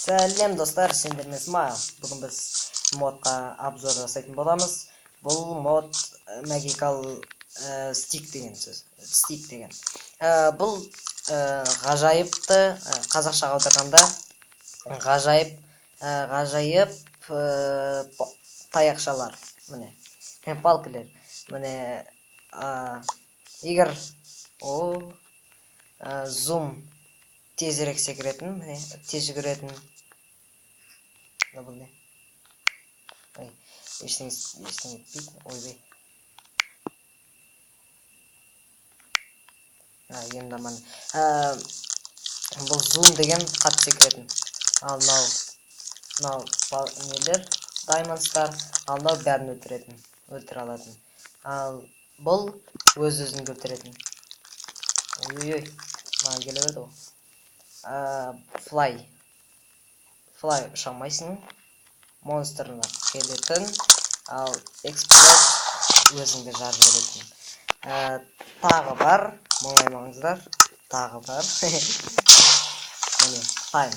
Сәлем достар, сендермен Смайл. Бүгін біз модқа обзор жасайтын боламыз. Бұл мод Magical Stick деген сөз. Stick деген. Бұл ғажайыпты, қазақшаға аударғанда ғажайып таяқшалар. Міне, палкілер. Міне, егер зум тезірек секіретін, міне, тез жүгіретін. Бұл не? Ой, ештеңе етпейді, ойбай. Енді аман. Бұл зум деген қатты секіретін. Ал мынау нелер, даймондстар, ал мынау бәрін өлтіре алатын. Ал бұл өз-өзін өлтіретін. Ой-ой, маған келе берді ғой. Fly ұшамайсың, монстрына келетін, ал эксплод өзіңді жарып беретін. Тағы бар, мұңаймаңыздар, тағы бар. Міне, тайм.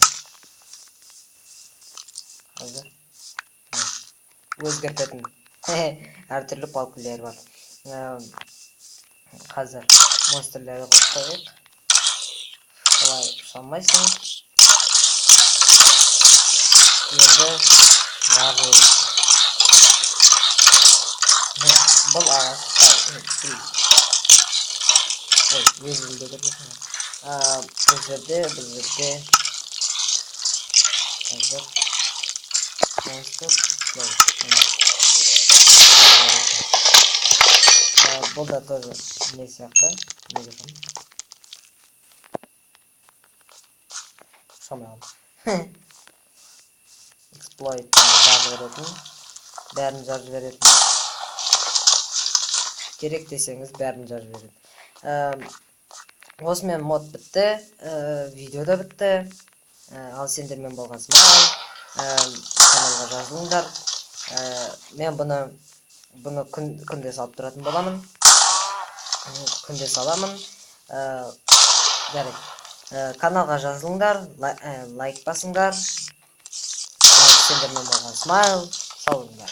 Өзгертетін әртүрлі палкілер бар. Қазір монстрлерді қосып қойып. Fly ұшамайсың. Енді жарып беретін. Бұл ағаш. Ой, өзілді көрдім. Бұл жерде. Қазір. Бұл да тоже не сияқты. Шамай алды. Exploit жарып беретін. Бәрін жарып беретін. Керек десеңіз бәрін жарып беретін. Осымен мод бітті. Видео да бітті. Ал сендермен болған Смайл. Каналға жазылыңдар. Мен бұны күнде салып тұратын боламын. Күнде саламын. Каналға жазылыңдар, лайк басыңдар. Сендермен болған Смайл. Сау болыңдар.